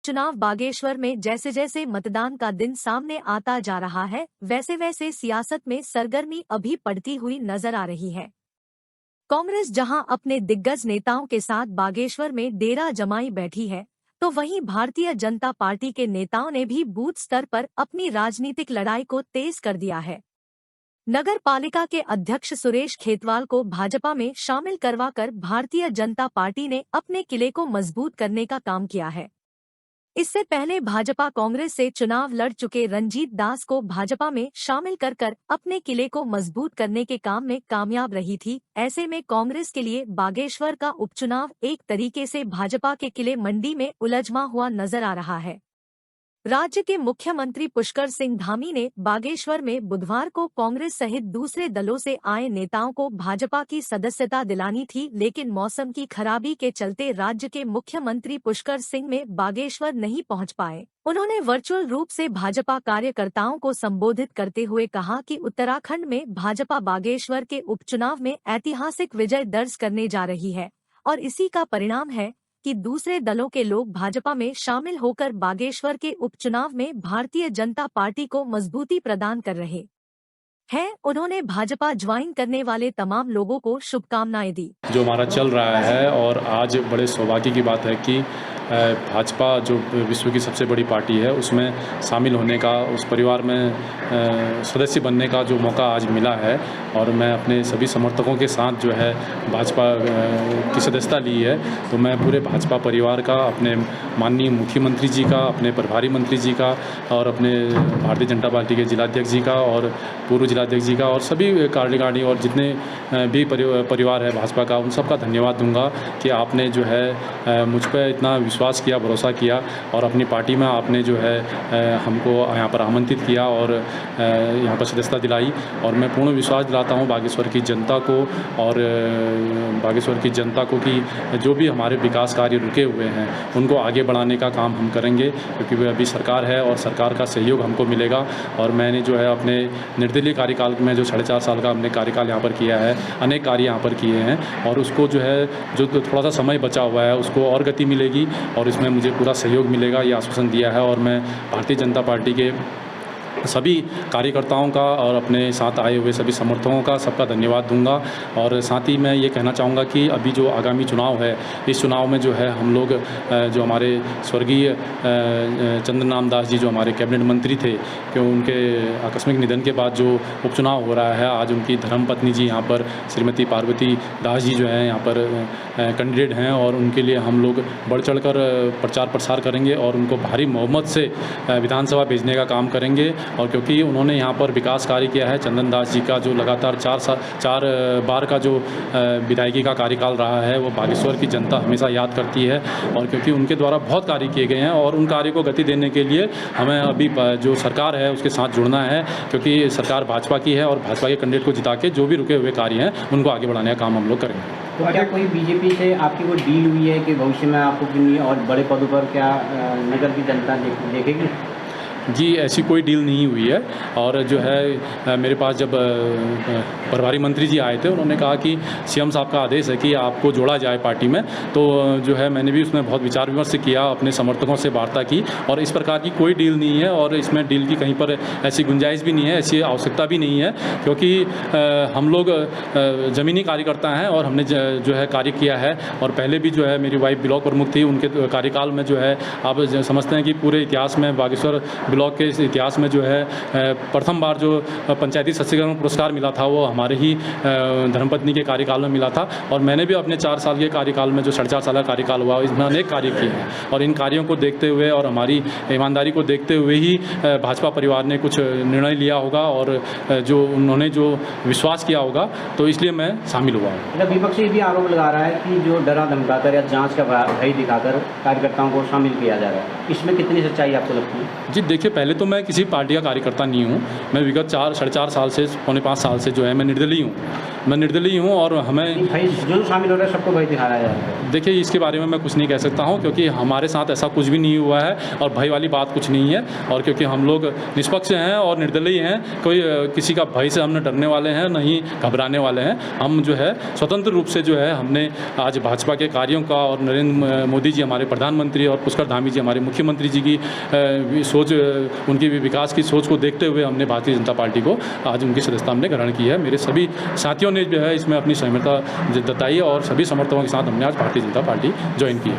चुनाव बागेश्वर में जैसे जैसे मतदान का दिन सामने आता जा रहा है, वैसे वैसे सियासत में सरगर्मी अभी बढ़ती हुई नजर आ रही है। कांग्रेस जहां अपने दिग्गज नेताओं के साथ बागेश्वर में डेरा जमाई बैठी है, तो वहीं भारतीय जनता पार्टी के नेताओं ने भी बूथ स्तर पर अपनी राजनीतिक लड़ाई को तेज कर दिया है। नगर पालिका के अध्यक्ष सुरेश खेतवाल को भाजपा में शामिल करवाकर भारतीय जनता पार्टी ने अपने किले को मजबूत करने का काम किया है। इससे पहले भाजपा कांग्रेस से चुनाव लड़ चुके रंजीत दास को भाजपा में शामिल कर अपने किले को मजबूत करने के काम में कामयाब रही थी। ऐसे में कांग्रेस के लिए बागेश्वर का उपचुनाव एक तरीके से भाजपा के किले मंडी में उलझमा हुआ नजर आ रहा है। राज्य के मुख्यमंत्री पुष्कर सिंह धामी ने बागेश्वर में बुधवार को कांग्रेस सहित दूसरे दलों से आए नेताओं को भाजपा की सदस्यता दिलानी थी, लेकिन मौसम की खराबी के चलते राज्य के मुख्यमंत्री पुष्कर सिंह में बागेश्वर नहीं पहुंच पाए। उन्होंने वर्चुअल रूप से भाजपा कार्यकर्ताओं को संबोधित करते हुए कहा कि उत्तराखंड में भाजपा बागेश्वर के उपचुनाव में ऐतिहासिक विजय दर्ज करने जा रही है और इसी का परिणाम है कि दूसरे दलों के लोग भाजपा में शामिल होकर बागेश्वर के उपचुनाव में भारतीय जनता पार्टी को मजबूती प्रदान कर रहे हैं। उन्होंने भाजपा ज्वाइन करने वाले तमाम लोगों को शुभकामनाएं दी। जो हमारा चल रहा है और आज बड़े सौभाग्य की बात है कि भाजपा जो विश्व की सबसे बड़ी पार्टी है उसमें शामिल होने का, उस परिवार में सदस्य बनने का जो मौका आज मिला है और मैं अपने सभी समर्थकों के साथ जो है भाजपा की सदस्यता ली है, तो मैं पूरे भाजपा परिवार का, अपने माननीय मुख्यमंत्री जी का, अपने प्रभारी मंत्री जी का और अपने भारतीय जनता पार्टी के जिलाध्यक्ष जी का और पूर्व जिलाध्यक्ष जी का और सभी कार्यकारिणी और जितने भी परिवार है भाजपा का, उन सबका धन्यवाद दूंगा कि आपने जो है मुझ पर इतना विश्वास किया, भरोसा किया और अपनी पार्टी में आपने जो है हमको यहाँ पर आमंत्रित किया और यहाँ पर सदस्यता दिलाई। और मैं पूर्ण विश्वास दिलाता हूँ बागेश्वर की जनता को और बागेश्वर की जनता को कि जो भी हमारे विकास कार्य रुके हुए हैं उनको आगे बढ़ाने का काम हम करेंगे, क्योंकि अभी सरकार है और सरकार का सहयोग हमको मिलेगा। और मैंने जो है अपने निर्दलीय कार्यकाल में जो 4.5 साल का हमने कार्यकाल यहाँ पर किया है, अनेक कार्य यहाँ पर किए हैं और उसको जो है जो थोड़ा सा समय बचा हुआ है उसको और गति मिलेगी और इसमें मुझे पूरा सहयोग मिलेगा, ये आश्वासन दिया है। और मैं भारतीय जनता पार्टी के सभी कार्यकर्ताओं का और अपने साथ आए हुए सभी समर्थकों का सबका धन्यवाद दूंगा। और साथ ही मैं ये कहना चाहूँगा कि अभी जो आगामी चुनाव है, इस चुनाव में जो है हम लोग जो हमारे स्वर्गीय चंद्र नाम दास जी जो हमारे कैबिनेट मंत्री थे, कि उनके आकस्मिक निधन के बाद जो उपचुनाव हो रहा है, आज उनकी धर्मपत्नी जी यहाँ पर श्रीमती पार्वती दास जी जो है यहाँ पर कैंडिडेट हैं और उनके लिए हम लोग बढ़ चढ़ कर प्रचार प्रसार करेंगे और उनको भारी बहुमत से विधानसभा भेजने का काम करेंगे। और क्योंकि उन्होंने यहाँ पर विकास कार्य किया है, चंदन दास जी का जो लगातार 4 बार का जो विधायकी का कार्यकाल रहा है वो बागेश्वर की जनता हमेशा याद करती है। और क्योंकि उनके द्वारा बहुत कार्य किए गए हैं और उन कार्य को गति देने के लिए हमें अभी जो सरकार है उसके साथ जुड़ना है, क्योंकि सरकार भाजपा की है और भाजपा के कैंडिडेट को जिता के जो भी रुके हुए कार्य हैं उनको आगे बढ़ाने का काम हम लोग करेंगे। तो क्या कोई बीजेपी से आपकी कोई डील हुई है कि भविष्य में आपको किन्हीं और बड़े पदों पर क्या नगर की जनता देखेगी? जी, ऐसी कोई डील नहीं हुई है। और जो है मेरे पास जब प्रभारी मंत्री जी आए थे, उन्होंने कहा कि सीएम साहब का आदेश है कि आपको जोड़ा जाए पार्टी में, तो जो है मैंने भी उसमें बहुत विचार विमर्श किया, अपने समर्थकों से वार्ता की और इस प्रकार की कोई डील नहीं है और इसमें डील की कहीं पर ऐसी गुंजाइश भी नहीं है, ऐसी आवश्यकता भी नहीं है, क्योंकि हम लोग ज़मीनी कार्यकर्ता हैं और हमने जो है कार्य किया है। और पहले भी जो है मेरी वाइफ ब्लॉक प्रमुख थी, उनके कार्यकाल में जो है आप समझते हैं कि पूरे इतिहास में बागेश्वर ब्लॉक के इतिहास में जो है प्रथम बार जो पंचायती सशक्तिकरण पुरस्कार मिला था वो हमारे ही धर्मपत्नी के कार्यकाल में मिला था। और मैंने भी अपने 4 साल के कार्यकाल में जो 4.5 साल का कार्यकाल हुआ इसमें अनेक कार्य किए हैं और इन कार्यों को देखते हुए और हमारी ईमानदारी को देखते हुए ही भाजपा परिवार ने कुछ निर्णय लिया होगा और जो उन्होंने जो विश्वास किया होगा, तो इसलिए मैं शामिल हुआ हूँ। विपक्ष भी आरोप लगा रहा है कि जो डरा धमकाकर या जाँच का भय दिखाकर कार्यकर्ताओं को शामिल किया जा रहा है, इसमें कितनी सच्चाई आपको लगती है? जी देखिए, देखिए, पहले तो मैं किसी पार्टी का कार्यकर्ता नहीं हूँ। मैं विगत 4-4.5 साल से, पौने 5 साल से जो है मैं निर्दलीय हूँ। मैं निर्दलीय हूँ और हमें भाई जो शामिल हो रहा है सबको भाई दिखाया जा रहा है। देखिए, इसके बारे में मैं कुछ नहीं कह सकता हूँ, क्योंकि हमारे साथ ऐसा कुछ भी नहीं हुआ है और भय वाली बात कुछ नहीं है। और क्योंकि हम लोग निष्पक्ष हैं और निर्दलीय हैं, कोई किसी का भय से हम न डरने वाले हैं, न ही घबराने वाले हैं। हम जो है स्वतंत्र रूप से जो है हमने आज भाजपा के कार्यों का और नरेंद्र मोदी जी हमारे प्रधानमंत्री और पुष्कर धामी जी हमारे मुख्यमंत्री जी की सोच, उनकी विकास की सोच को देखते हुए हमने भारतीय जनता पार्टी को आज उनकी सदस्यता हमने ग्रहण की है। मेरे सभी साथियों ने जो है इसमें अपनी सहमति जताई और सभी समर्थकों के साथ हमने आज भारतीय जनता पार्टी ज्वाइन की है।